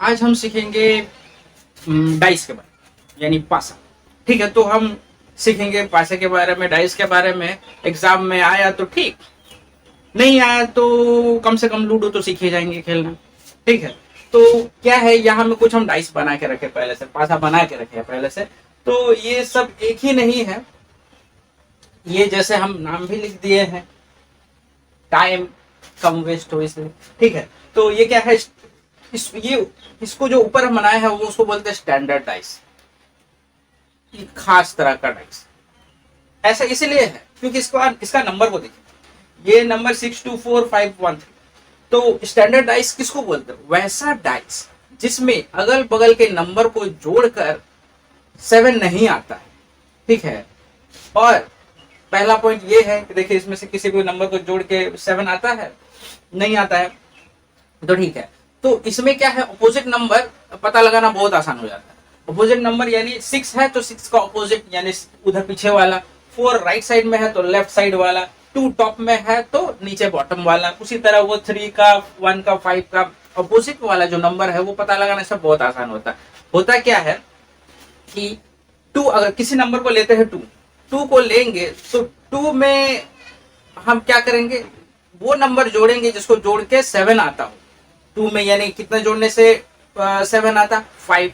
आज हम सीखेंगे डाइस के बारे में, यानी पासा। ठीक है, तो हम सीखेंगे पासे के बारे में, डाइस के बारे में। एग्जाम में आया तो ठीक, नहीं आया तो कम से कम लूडो तो सीखे जाएंगे खेलना। ठीक है, तो क्या है, यहाँ में कुछ हम डाइस बना के रखे पहले से, पासा बना के रखे पहले से। तो ये सब एक ही नहीं है, ये जैसे हम नाम भी लिख दिए हैं, टाइम कम वेस्ट हो इसलिए। ठीक है, तो ये क्या है, इसको जो ऊपर हम बनाए हैं वो उसको बोलते हैं स्टैंडर्ड डाइस, खास तरह का डाइस। ऐसा इसलिए है क्योंकि इसका नंबर को देखिए, ये नंबर 624513। तो स्टैंडर्ड डाइस किसको बोलते हैं, वैसा डाइस जिसमें अगल बगल के नंबर को जोड़कर 7 नहीं आता है। ठीक है, और पहला पॉइंट ये है कि देखिए इसमें से किसी भी नंबर को जोड़ के 7 आता है, नहीं आता है। तो ठीक है, तो इसमें क्या है, अपोजिट नंबर पता लगाना बहुत आसान हो जाता है। अपोजिट नंबर यानी 6 है तो 6 का अपोजिट यानी उधर पीछे वाला, 4 राइट साइड में है तो लेफ्ट साइड वाला, 2 टॉप में है तो नीचे बॉटम वाला। उसी तरह वो 3 का, 1 का, 5 का अपोजिट वाला जो नंबर है वो पता लगाना सब बहुत आसान होता है। होता क्या है कि 2, अगर किसी नंबर को लेते हैं 2 को लेंगे तो 2 में हम क्या करेंगे, वो नंबर जोड़ेंगे जिसको जोड़ के 7 आता हो 2 में, यानी कितना जोड़ने से 7 आता, 5।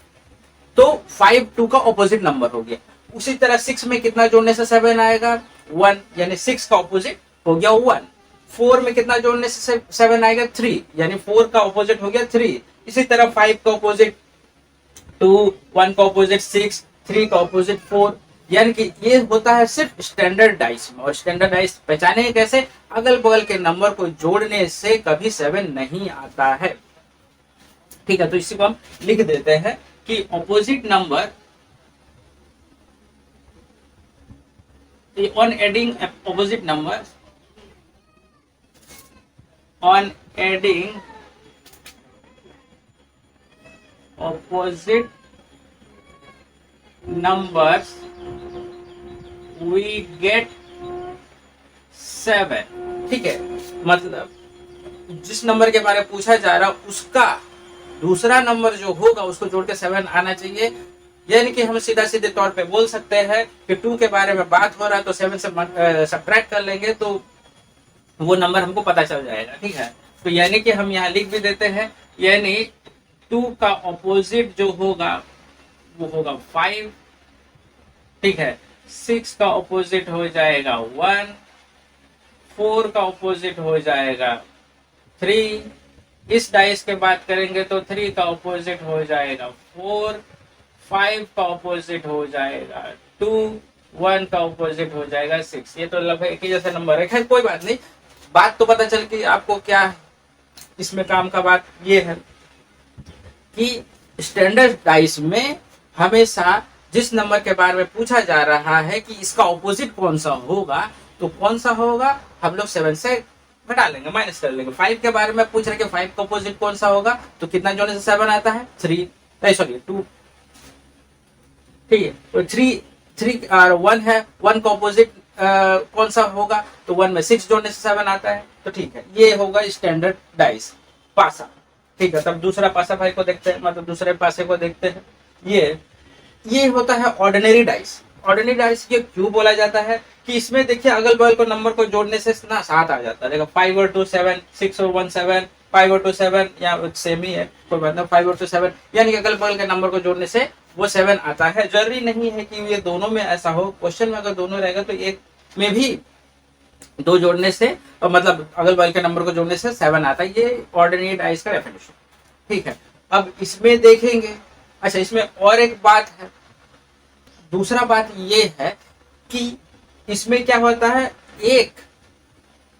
तो 5 2 का ऑपोजिट नंबर हो गया। उसी तरह 6 में कितना जोड़ने से 7 आएगा, 1, यानी 6 का ऑपोजिट हो गया 1। 4 में कितना जोड़ने से 7 आएगा, 3, यानी 4 का ऑपोजिट हो गया 3। इसी तरह 5 का ऑपोजिट 2, 1 का ऑपोजिट 6, 3 का ऑपोजिट 4। यानी कि ये होता है सिर्फ स्टैंडर्ड डाइस में। और स्टैंडर्ड डाइस पहचाने कैसे, अगल बगल के नंबर को जोड़ने से कभी 7 नहीं आता है। ठीक है, तो इसी को हम लिख देते हैं कि opposite number on adding opposite number, on adding opposite numbers we get 7। ठीक है, मतलब जिस नंबर के बारे में पूछा जा रहा है उसका दूसरा नंबर जो होगा उसको जोड़ के 7 आना चाहिए। यानी कि हम सीधा सीधे तौर पे बोल सकते हैं कि 2 के बारे में बात हो रहा है तो 7 से सब्ट्रैक्ट कर लेंगे तो वो नंबर हमको पता चल जाएगा। ठीक है, तो यानी कि हम यहाँ लिख भी देते हैं, यानी 2 का ऑपोजिट जो होगा वो होगा 5। ठीक है, 6 का ऑपोजिट हो जाएगा 1, 4 का ऑपोजिट हो जाएगा 3। इस डाइस के बात करेंगे तो 3 का ऑपोजिट हो जाएगा 4, 5 का ऑपोजिट हो जाएगा 2, 1 का ऑपोजिट हो जाएगा 6। ये तो लगभग एक ही जैसा नंबर है। खैर कोई बात नहीं, बात तो पता चल कि आपको क्या इसमें काम का बात ये है कि स्टैंडर्ड डाइस में हमेशा जिस नंबर के बारे में पूछा जा रहा है कि इसका ऑपोजिट कौन सा होगा, तो कौन सा होगा हम लोग 7 से घटा लेंगे, माइनस कर लेंगे। 5 के बारे में पूछ रहे कि 5 का ऑपोजिट कौन सा होगा, तो कितना जोड़ने से 7 आता है, 3, सॉरी 2। ठीक है, तो 3 और 1 है, 1 का ऑपोजिट कौन सा होगा, तो 1 में 6 जोड़ने से 7 आता है। तो ठीक है, ये होगा स्टैंडर्ड डाइस पासा। ठीक है, तब दूसरा पासा भाई को देखते हैं, मतलब दूसरे पासे को देखते हैं। ये होता है ऑर्डिनरी डाइस। ऑर्डिनरी डाइस ये क्यों बोला जाता है कि इसमें देखिए अगल बगल को नंबर को जोड़ने से ना 7 आ जाता है। देखो 5 और 2 7, 6 और 1 7, 5 और 2 7, या सेम ही है कोई बात नहीं, 5 और 2 7, यानी कि अगल बगल के नंबर को जोड़ने से वो 7 आता है। जरूरी नहीं है कि ये दोनों में ऐसा हो, क्वेश्चन में अगर दोनों रहेगा तो एक में भी 2 जोड़ने से, मतलब अगल बगल के नंबर को जोड़ने से 7 आता है। ये ऑर्डिनरी डाइस का डेफिनेशन। ठीक है, अब इसमें देखेंगे, अच्छा इसमें और एक बात है, दूसरा बात ये है कि इसमें क्या होता है, एक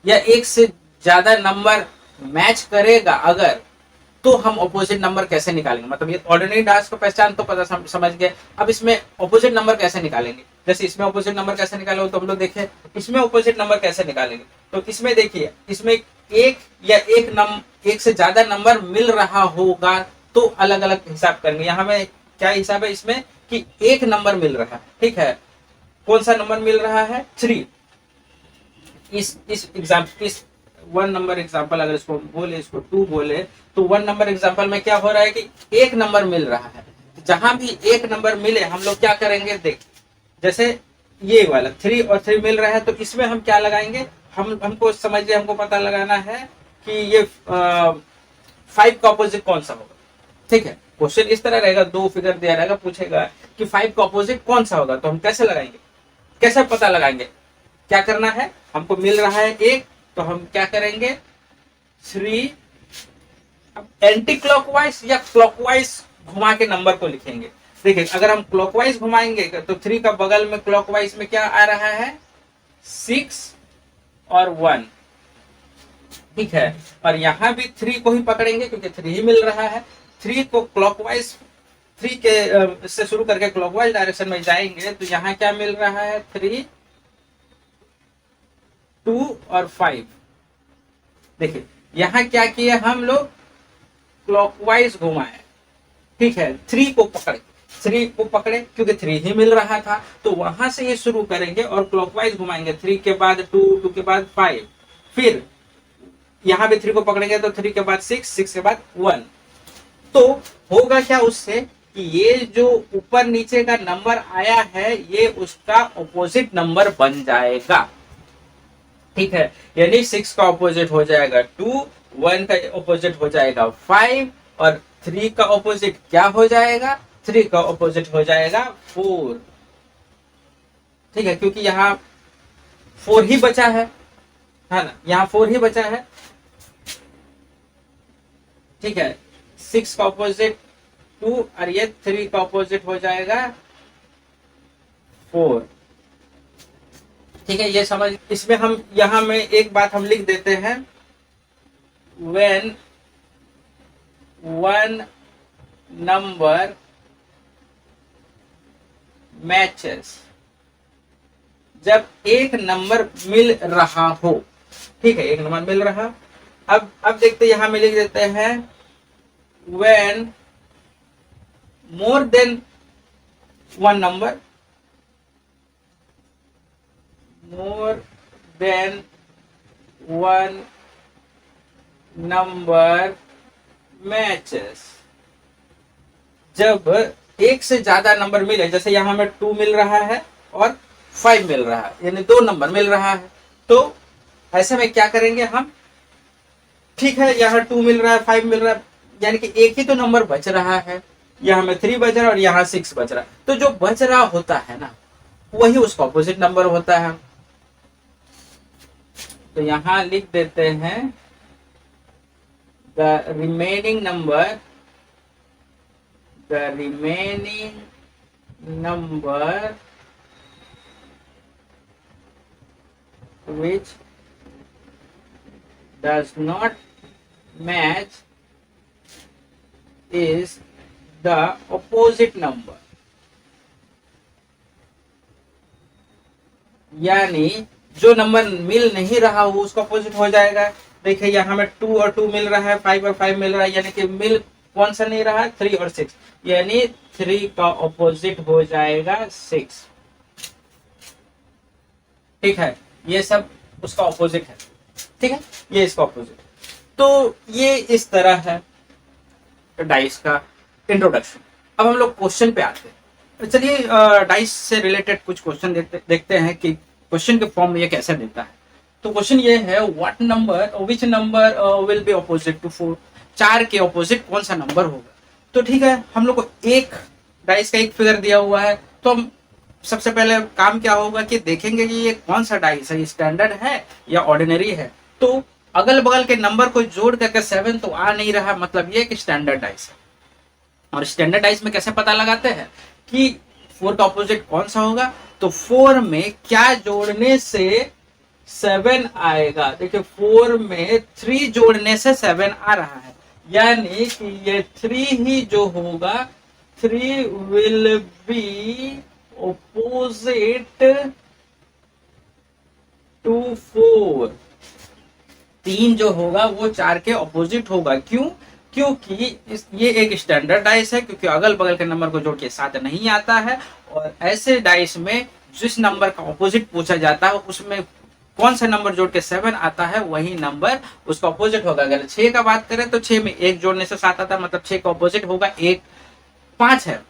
या एक से ज्यादा नंबर मैच करेगा अगर, तो हम ऑपोजिट नंबर कैसे निकालेंगे। मतलब ये ऑर्डिनरी डाइस को पहचान तो पता समझ गए, अब इसमें ऑपोजिट नंबर कैसे निकालेंगे। जैसे इसमें ऑपोजिट नंबर कैसे निकालेंगे तो हम लोग देखें, इसमें ऑपोजिट नंबर कैसे निकालेंगे। तो इसमें देखिए, इसमें एक या एक से ज्यादा नंबर मिल रहा होगा तो अलग अलग हिसाब करेंगे। यहाँ में क्या हिसाब है इसमें कि एक नंबर मिल रहा है। ठीक है, कौन सा नंबर मिल रहा है, 3। इस वन नंबर एग्जाम्पल अगर इसको बोले, इसको 2 बोले, तो 1 नंबर एग्जाम्पल में क्या हो रहा है कि एक नंबर मिल रहा है। जहां भी एक नंबर मिले हम लोग क्या करेंगे, देख जैसे ये वाला 3 और 3 मिल रहा है, तो इसमें हम क्या लगाएंगे, हमको समझिए, हमको पता लगाना है कि ये 5 का ऑपोजिट कौन सा होगा। ठीक है, क्वेश्चन इस तरह रहेगा, 2 फिगर दिया रहेगा, पूछेगा कि 5 का ऑपोजिट कौन सा होगा, तो हम कैसे लगाएंगे, कैसे पता लगाएंगे। क्या करना है, हमको मिल रहा है एक, तो हम क्या करेंगे 3, एंटी क्लॉकवाइज या क्लॉकवाइज घुमा के नंबर को लिखेंगे। देखिए अगर हम क्लॉकवाइज घुमाएंगे तो 3 का बगल में क्लॉकवाइज में क्या आ रहा है, 6 और 1। ठीक है, और यहां भी 3 को ही पकड़ेंगे क्योंकि 3 ही मिल रहा है। 3 को क्लॉकवाइज 3 के से शुरू करके क्लॉकवाइज डायरेक्शन में जाएंगे, तो यहाँ क्या मिल रहा है, 3, 2 और 5। देखिए यहाँ क्या किया हम लोग, क्लॉकवाइज घुमाए। ठीक है, 3 को पकड़े क्योंकि 3 ही मिल रहा था, तो वहां से ये शुरू करेंगे और क्लॉकवाइज घुमाएंगे। 3 के बाद 2 के बाद 5, फिर यहां भी 3 को पकड़ेंगे तो 3 के बाद 6 के बाद 1। तो होगा क्या उससे कि ये जो ऊपर नीचे का नंबर आया है ये उसका ऑपोजिट नंबर बन जाएगा। ठीक है, यानी 6 का ऑपोजिट हो जाएगा 2, 1 का ऑपोजिट हो जाएगा 5, और 3 का ऑपोजिट क्या हो जाएगा, 3 का ऑपोजिट हो जाएगा 4। ठीक है, क्योंकि यहाँ 4 ही बचा है ना, यहाँ 4 ही बचा है। ठीक है, 6 का ऑपोजिट 2 और ये 3 का ऑपोजिट हो जाएगा 4। ठीक है, ये समझ। इसमें हम यहां में एक बात हम लिख देते हैं, when one number matches, जब एक नंबर मिल रहा हो। ठीक है, एक नंबर मिल रहा। अब देखते यहां में लिख देते हैं when more than one number, more than one number matches, जब एक से ज्यादा नंबर मिले, जैसे यहां में 2 मिल रहा है और 5 मिल रहा है, यानी 2 नंबर मिल रहा है, तो ऐसे में क्या करेंगे हम। ठीक है, यहाँ 2 मिल रहा है, 5 मिल रहा है, यानी कि एक ही तो नंबर बच रहा है, यहाँ में 3 बच रहा है और यहाँ 6 बच रहा है, तो जो बच रहा होता है ना वही उसका ऑपोजिट नंबर होता है। तो यहां लिख देते हैं the remaining number which does not match is the opposite number, यानी जो नंबर मिल नहीं रहा वो उसका अपोजिट हो जाएगा। देखिए यहाँ में 2 और 2 मिल रहा है, 5 और 5 मिल रहा है, यानी कि मिल कौन सा नहीं रहा है, 3 और 6, यानी 3 का अपोजिट हो जाएगा 6। ठीक है, ये सब उसका अपोजिट है। ठीक है, ये इसका अपोजिट। तो ये इस तरह है डाइस का इंट्रोडक्शन। अब हम लोग क्वेश्चन पे आते हैं। चलिए डाइस से रिलेटेड कुछ क्वेश्चन देखते हैं कि क्वेश्चन के फॉर्म में ये कैसे देता है। तो क्वेश्चन ये है, what number which number will be opposite to 4, 4 के ऑपोजिट कौन सा नंबर होगा। तो ठीक है, हम लोग को एक डाइस का एक फिगर दिया हुआ है, तो हम सबसे पहले काम क्या होगा कि देखेंगे कि ये कौन सा डाइस है, ये स्टैंडर्ड है या ऑर्डिनरी है। तो अगल बगल के नंबर को जोड़ करके 7 तो आ नहीं रहा, मतलब ये कि स्टैंडर्ड डाइस है। और स्टैंडर्ड डाइस में कैसे पता लगाते हैं कि 4 का ऑपोजिट कौन सा होगा, तो 4 में क्या जोड़ने से 7 आएगा। देखिए 4 में 3 जोड़ने से 7 आ रहा है, यानी कि ये 3 ही जो होगा, 3 विल बी ऑपोजिट टू 4। 3 जो होगा वो 4 के ऑपोजिट होगा। क्यों? क्योंकि ये एक स्टैंडर्ड डाइस है, क्योंकि अगल बगल के नंबर को जोड़ के 7 नहीं आता है। और ऐसे डाइस में जिस नंबर का ऑपोजिट पूछा जाता है उसमें कौन सा नंबर जोड़ के 7 आता है वही नंबर उसका ऑपोजिट होगा। अगर 6 का बात करें तो 6 में 1 जोड़ने से 7 आता है, मतलब 6 का ऑपोजिट होगा 1। 5 है,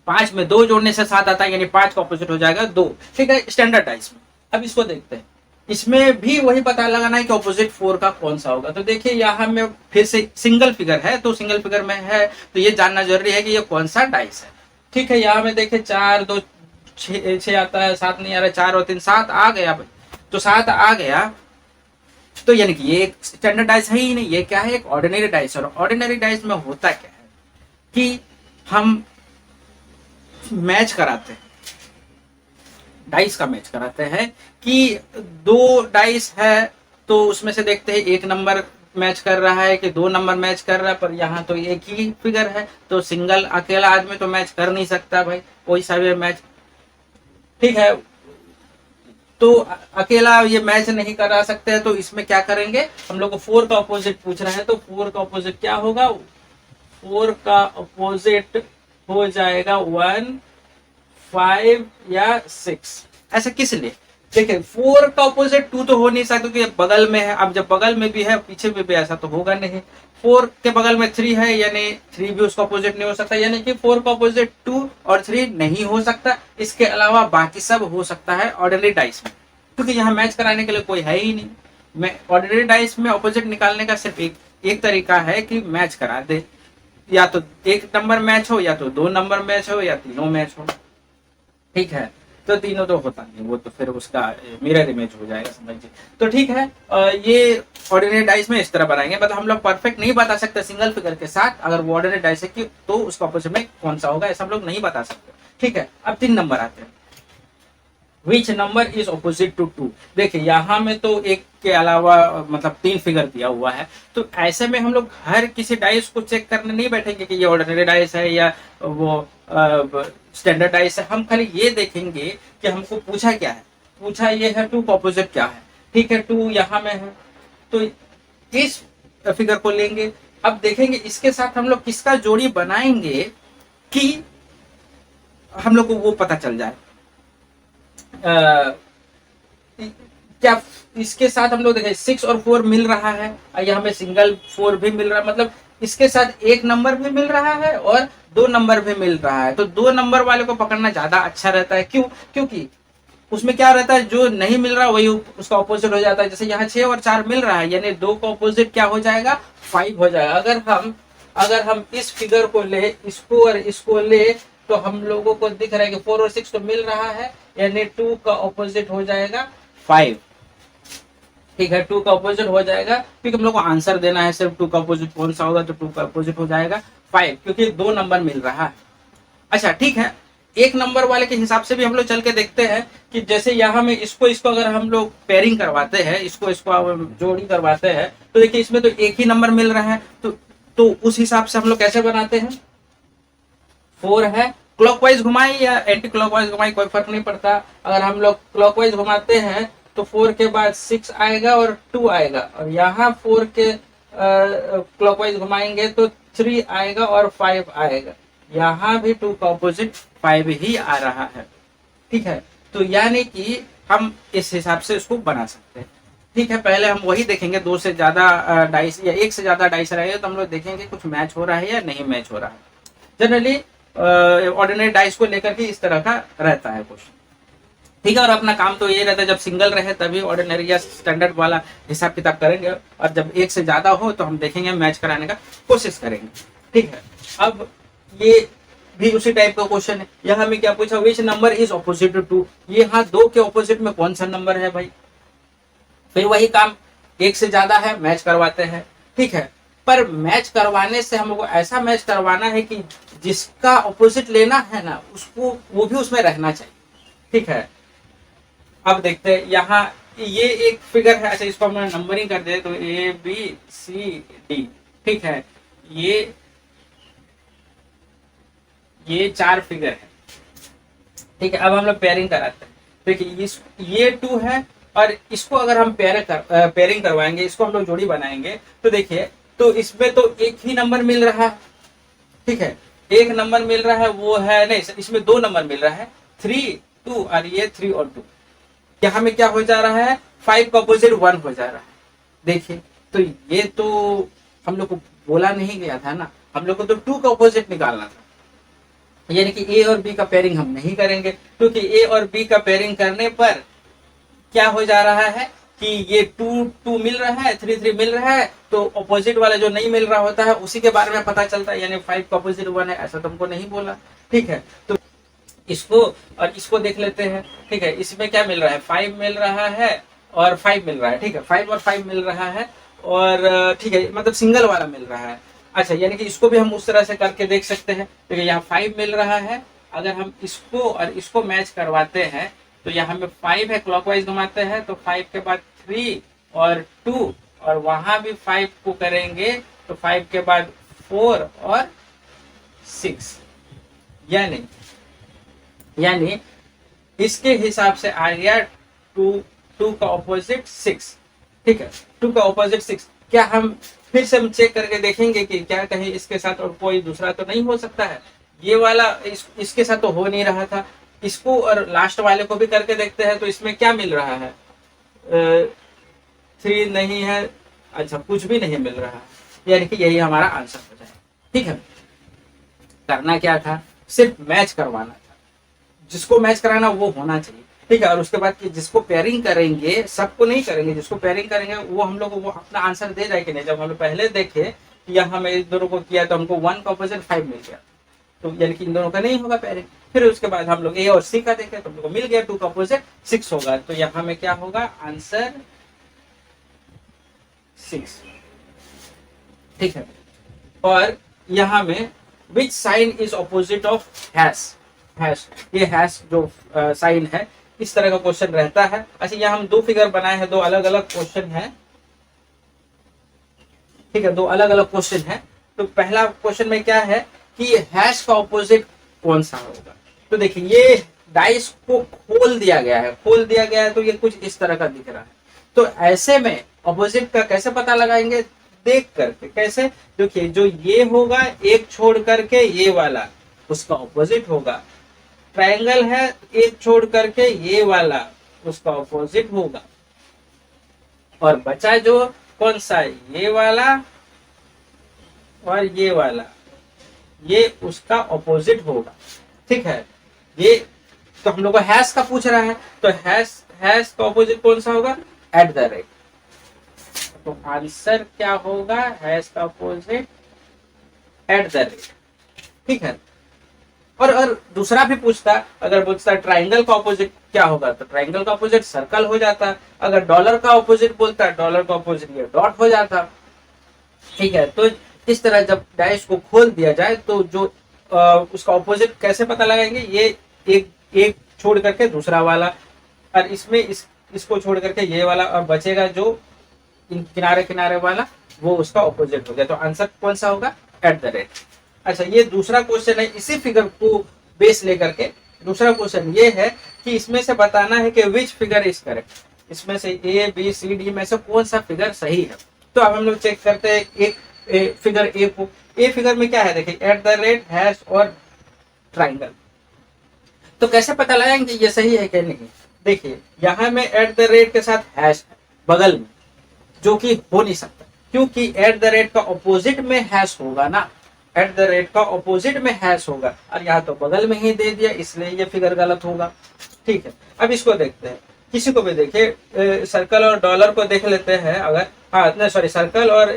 5 में 2 जोड़ने से 7 आता है, यानी 5 का ऑपोजिट हो जाएगा 2। ठीक है, स्टैंडर्ड टाइप्स में। अब इसको देखते हैं, इसमें भी वही पता लगाना है कि ऑपोजिट 4 का कौन सा होगा। तो देखिए यहाँ में फिर से सिंगल फिगर है, तो सिंगल फिगर में है तो ये जानना जरूरी है कि ये कौन सा डाइस है। ठीक है, यहाँ में देखिए 4 2 6 आता है, 7 नहीं आ रहा, 4 और 3 7 आ गया भाई, तो 7 आ गया, तो यानी कि ये एक स्टैंडर्ड डाइस है ही नहीं, ये क्या है, एक ऑर्डिनरी डाइस। और ऑर्डिनरी डाइस में होता क्या है कि हम मैच कराते हैं, डाइस का मैच कराते हैं कि 2 डाइस है तो उसमें से देखते हैं एक नंबर मैच कर रहा है कि 2 नंबर मैच कर रहा है, पर यहाँ तो एक ही फिगर है, तो सिंगल अकेला आदमी तो मैच कर नहीं सकता भाई, कोई सा भी मैच। ठीक है, तो अकेला ये मैच नहीं करा सकते हैं, तो इसमें क्या करेंगे, हम लोग को 4 का अपोजिट पूछ रहे हैं, तो 4 का अपोजिट क्या होगा, 4 का अपोजिट हो जाएगा 1 5 या 6। ऐसा किस लिए, देखिए 4 का अपोजिट 2 तो हो नहीं सकता क्योंकि बगल में है। अब जब बगल में भी है पीछे में भी ऐसा तो होगा नहीं। 4 के बगल में 3 है, यानी 3 भी उसका अपोजिट नहीं हो सकता, यानी कि 4 का अपोजिट 2 और 3 नहीं हो सकता। इसके अलावा बाकी सब हो सकता है ऑर्डिनरी डाइस में, क्योंकि यहाँ मैच कराने के लिए कोई है ही नहीं। मैं ऑर्डिनरी डाइस में अपोजिट निकालने का सिर्फ एक तरीका है कि मैच करा दे, या तो 1 नंबर मैच हो, या तो 2 नंबर मैच हो, या तीनों मैच हो। ठीक है, तो तीनों तो होता नहीं, वो तो फिर उसका मिरर इमेज हो जाएगा, समझिए। तो ठीक है, ये ऑर्डिनरी डाइस में इस तरह बनाएंगे, मतलब हम लोग परफेक्ट नहीं बता सकते सिंगल फिगर के साथ अगर वो ऑर्डिनरी डाइस है कि तो उसका अपोजिट में कौन सा होगा, ऐसा हम लोग नहीं बता सकते। ठीक है, अब 3 नंबर आते हैं, which number is opposite to 2। देखिए यहाँ में तो एक के अलावा मतलब 3 फिगर दिया हुआ है, तो ऐसे में हम लोग हर किसी डाइस को चेक करने नहीं बैठेंगे कि ये ऑर्डिनरी डाइस है या वो स्टैंडर्ड डाइस है। हम खाली ये देखेंगे कि हमको पूछा क्या है, पूछा ये है 2 का ऑपोजिट क्या है। ठीक है, 2 यहाँ में है, तो इस फिगर को लेंगे। अब देखेंगे इसके साथ हम लोग किसका जोड़ी बनाएंगे कि हम लोग को वो पता चल जाए। क्या इसके साथ हम लोग देखें 6 और 4 मिल रहा है, या हमें सिंगल 4 भी मिल रहा है, मतलब इसके साथ 1 नंबर भी मिल रहा है और 2 नंबर भी मिल रहा है, तो 2 नंबर वाले को पकड़ना ज्यादा अच्छा रहता है। क्यों, क्योंकि उसमें क्या रहता है, जो नहीं मिल रहा वही उसका ऑपोजिट हो जाता है। जैसे यहाँ 6 और 4 मिल रहा है, यानी 2 का ऑपोजिट क्या हो जाएगा, 5 हो जाएगा। अगर हम इस फिगर को ले, इसको और इसको ले, तो हम लोगों को दिख रहा है कि 4 और 6 तो मिल रहा है, यानी 2 का ऑपोजिट हो जाएगा 5। ठीक है, 2 का ऑपोजिट हो जाएगा, क्योंकि हम लोग को आंसर देना है सिर्फ 2 का ऑपोजिट कौन सा होगा, तो 2 का ऑपोजिट हो जाएगा 5, क्योंकि 2 नंबर मिल रहा है। अच्छा ठीक है, 1 नंबर वाले के हिसाब से भी हम लोग चल के देखते हैं कि जैसे यहाँ में इसको अगर हम लोग पेयरिंग करवाते हैं, इसको जोड़ी करवाते हैं, तो देखिए इसमें तो एक ही नंबर मिल रहा है, तो उस हिसाब से हम लोग कैसे बनाते हैं, 4 है, क्लॉकवाइज घुमाई या एंटी क्लॉकवाइज घुमाई कोई फर्क नहीं पड़ता। अगर हम लोग क्लॉकवाइज घुमाते हैं तो 4 के बाद 6 आएगा और 2 आएगा, और यहाँ 4 के क्लॉकवाइज घुमाएंगे तो 3 आएगा और 5 आएगा। यहाँ भी 2 का ऑपोजिट 5 ही आ रहा है। ठीक है, तो यानी कि हम इस हिसाब से उसको बना सकते हैं। ठीक है, पहले हम वही देखेंगे, 2 से ज्यादा डाइस या 1 से ज्यादा डाइस रहे तो हम लोग देखेंगे कुछ मैच हो रहा है या नहीं मैच हो रहा है। जनरली ऑर्डिनरी डाइस को लेकर के इस तरह का रहता है क्वेश्चन। ठीक है, और अपना काम तो ये रहता है जब सिंगल रहे तभी ऑर्डिनरी या स्टैंडर्ड वाला हिसाब किताब करेंगे, और जब 1 से ज्यादा हो तो हम देखेंगे मैच कराने का कोशिश करेंगे। ठीक है, अब ये भी उसी टाइप का क्वेश्चन है। यहाँ में क्या पूछा, which number is opposite to 2। ये हाँ 2 के ऑपोजिट में कौन सा नंबर है भाई, फिर वही काम, 1 से ज्यादा है मैच करवाते हैं। ठीक है, पर मैच करवाने से हम लोग को ऐसा मैच करवाना है कि जिसका ऑपोजिट लेना है ना, उसको वो भी उसमें रहना चाहिए। ठीक है, अब देखते हैं, यहाँ ये एक फिगर है, अच्छा इसको हम नंबरिंग कर दे तो ABCD। ठीक है, ये 4 फिगर है। ठीक है, अब हम लोग पेयरिंग कराते हैं। देखिए ये 2 है, और इसको अगर हम पेयरिंग करवाएंगे, इसको हम लोग जोड़ी बनाएंगे, तो देखिए तो इसमें तो एक ही नंबर मिल रहा है। ठीक है, एक नंबर मिल रहा है, वो है नहीं, इसमें 2 नंबर मिल रहा है, 3 2, और ये 3 और 2। यहाँ में क्या हो जा रहा है, 5 का अपोजिट 1 हो जा रहा है। देखिए तो ये तो हम लोग को बोला नहीं गया था ना, हम लोग को तो 2 का अपोजिट निकालना था, यानी कि ए और बी का पेयरिंग हम नहीं करेंगे, क्योंकि ए और बी का पेयरिंग करने पर क्या हो जा रहा है कि ये 2 2 मिल रहा है, 3 3 मिल रहा है, तो अपोजिट वाला जो नहीं मिल रहा होता है उसी के बारे में पता चलता है, यानी 5 का अपोजिट 1 है, ऐसा तुमको नहीं बोला। ठीक है, तो इसको और इसको देख लेते हैं। ठीक है, इसमें क्या मिल रहा है, 5 मिल रहा है और 5 मिल रहा है। ठीक है, 5 और 5 मिल रहा है और ठीक है, मतलब सिंगल वाला मिल रहा है। अच्छा, यानी कि इसको भी हम उस तरह से करके देख सकते हैं। ठीक है, यहाँ 5 मिल रहा है, अगर हम इसको और इसको मैच करवाते हैं तो यहाँ में 5 है, क्लॉकवाइज घुमाते हैं तो 5 के बाद 3 और 2, और वहां भी 5 को करेंगे तो 5 के बाद 4 और 6, यानी इसके हिसाब से आ गया 2 का ऑपोजिट 6। ठीक है, 2 का ऑपोजिट 6। क्या हम फिर से हम चेक करके देखेंगे कि क्या कहीं इसके साथ और कोई दूसरा तो नहीं हो सकता है, ये वाला इसके साथ तो हो नहीं रहा था, इसको और लास्ट वाले को भी करके देखते हैं। तो इसमें क्या मिल रहा है, 3 नहीं है, अच्छा कुछ भी नहीं मिल रहा है, यानी कि यही हमारा आंसर हो जाएगा। ठीक है, करना क्या था, सिर्फ मैच करवाना था, जिसको मैच कराना वो होना चाहिए। ठीक है, और उसके बाद कि जिसको पेयरिंग करेंगे, सबको नहीं करेंगे, जिसको पेयरिंग करेंगे वो हम लोग वो अपना आंसर दे जाए कि नहीं। जब हम पहले देखे कि यहाँ हमें इन दोनों को किया तो हमको 1 का ऑपोजिट 5 मिल गया, तो यानी कि इन दोनों का नहीं होगा पेयरिंग। फिर उसके बाद हम लोग ए और सी का देखे तो हम लोग को मिल गया 2 का ऑपोजिट 6 होगा, तो यहाँ में क्या होगा, आंसर 6। ठीक है, और यहाँ में which sign is opposite of hash, ये हैश जो साइन है, इस तरह का क्वेश्चन रहता है। अच्छा, यहाँ हम 2 फिगर बनाए हैं, 2 अलग अलग क्वेश्चन है। ठीक है, 2 अलग अलग क्वेश्चन है। तो पहला क्वेश्चन में क्या है कि हैश का ऑपोजिट कौन सा होगा। तो देखिए ये डाइस को खोल दिया गया है, तो ये कुछ इस तरह का दिख रहा है। तो ऐसे में ऑपोजिट का कैसे पता लगाएंगे, देख करके। कैसे, देखिए जो ये होगा एक छोड़ करके ये वाला उसका ऑपोजिट होगा, ट्रायंगल है एक छोड़ करके ये वाला उसका ऑपोजिट होगा, और बचा जो कौन सा, ये वाला और ये वाला, ये उसका ऑपोजिट होगा। ठीक है, ये तो हम लोग को हैश का पूछ रहा है, तो हैश का ऑपोजिट कौन सा होगा, एट द रेट। तो आंसर क्या होगा, हैश का ऑपोजिट एट द रेट। ठीक है, और दूसरा भी पूछता, अगर पूछता ट्राइंगल का ऑपोजिट क्या होगा, तो ट्राइंगल का ऑपोजिट सर्कल हो जाता। अगर डॉलर का ऑपोजिट बोलता, डॉलर का ऑपोजिट ये डॉट हो जाता। ठीक है, तो इस तरह जब डैश को खोल दिया जाए तो जो उसका ऑपोजिट कैसे पता लगाएंगे, ये एक छोड़ करके दूसरा वाला, और इसमें इसको छोड़ करके ये वाला, और बचेगा जो इन किनारे किनारे वाला, वो उसका ऑपोजिट हो गया। तो आंसर कौन सा होगा, एट द रेट। अच्छा, ये दूसरा क्वेश्चन है, इसी फिगर को बेस लेकर के दूसरा क्वेश्चन ये है कि इसमें से बताना है कि विच फिगर इज करेक्ट, इसमें से ए बी सी डी में से कौन सा फिगर सही है। तो अब हम लोग चेक करते हैं एक फिगर ए को। ए फिगर में क्या है, देखिए एट द रेट, हैश और ट्राइंगल। तो कैसे पता लगाएंगे ये सही है कि नहीं। देखिए यहाँ में एट द रेट के साथ हैश है बगल में, जो कि हो नहीं सकता, क्योंकि एट द रेट का ऑपोजिट में हैश होगा ना, एट द रेट का ऑपोजिट में हैश होगा, और यहाँ तो बगल में ही दे दिया, इसलिए ये फिगर गलत होगा। ठीक है, अब इसको देखते हैं, किसी को भी देखिए, सर्कल और डॉलर को देख लेते हैं। अगर हाँ सॉरी, सर्कल और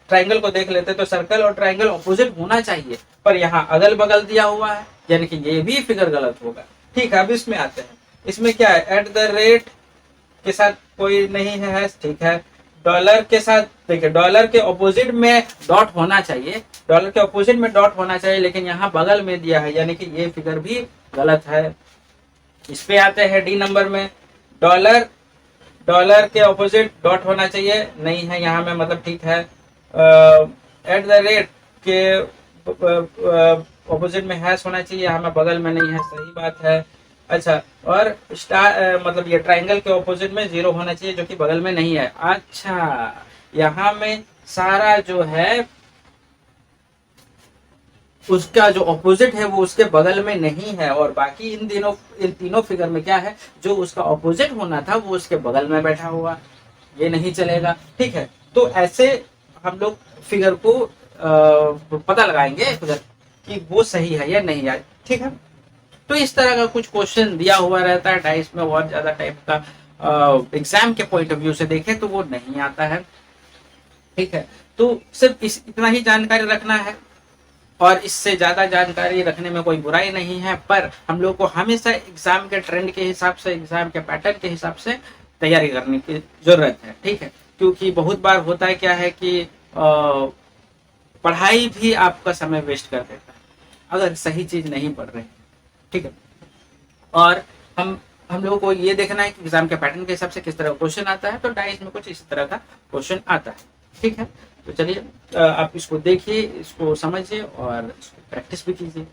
ट्राइंगल को देख लेते हैं, तो सर्कल और ट्राइंगल ऑपोजिट होना चाहिए, पर यहाँ अगल बगल दिया हुआ है, यानी कि ये भी फिगर गलत होगा। ठीक है, अब इसमें आते हैं, इसमें क्या है, एट द रेट के साथ कोई नहीं है, ठीक है। डॉलर के साथ देखिए, डॉलर के ऑपोजिट में डॉट होना चाहिए, डॉलर के ऑपोजिट में डॉट होना चाहिए, लेकिन यहाँ बगल में दिया है, यानी कि ये फिगर भी गलत है। इस पे आते हैं डी नंबर में, डॉलर के ऑपोजिट डॉट होना चाहिए, नहीं है यहाँ में, मतलब ठीक है। एट द रेट के ऑपोजिट में हैश होना चाहिए, यहाँ में बगल में नहीं है, सही बात है। अच्छा, और स्टार मतलब ये ट्राइंगल के ऑपोजिट में 0 होना चाहिए, जो कि बगल में नहीं है। अच्छा, यहाँ में सारा जो है उसका जो ऑपोजिट है वो उसके बगल में नहीं है, और बाकी इन तीनों फिगर में क्या है, जो उसका ऑपोजिट होना था वो उसके बगल में बैठा हुआ, ये नहीं चलेगा। ठीक है, तो ऐसे हम लोग फिगर को पता लगाएंगे कि वो सही है या नहीं है। ठीक है, तो इस तरह का कुछ क्वेश्चन दिया हुआ रहता है डाइस में। और ज्यादा टाइप का एग्जाम के पॉइंट ऑफ व्यू से देखें तो वो नहीं आता है। ठीक है, तो सिर्फ इतना ही जानकारी रखना है, और इससे ज्यादा जानकारी रखने में कोई बुराई नहीं है, पर हम लोग को हमेशा एग्जाम के ट्रेंड के हिसाब से, एग्जाम के पैटर्न के हिसाब से तैयारी करने की जरूरत है। ठीक है, क्योंकि बहुत बार होता है क्या है कि पढ़ाई भी आपका समय वेस्ट कर देता है अगर सही चीज नहीं पढ़ रहे। ठीक है, और हम लोगों को ये देखना है कि एग्जाम के पैटर्न के हिसाब से किस तरह का क्वेश्चन आता है, तो डाइस में कुछ इस तरह का क्वेश्चन आता है। ठीक है, तो चलिए आप इसको देखिए, इसको समझिए और इसको प्रैक्टिस भी कीजिए।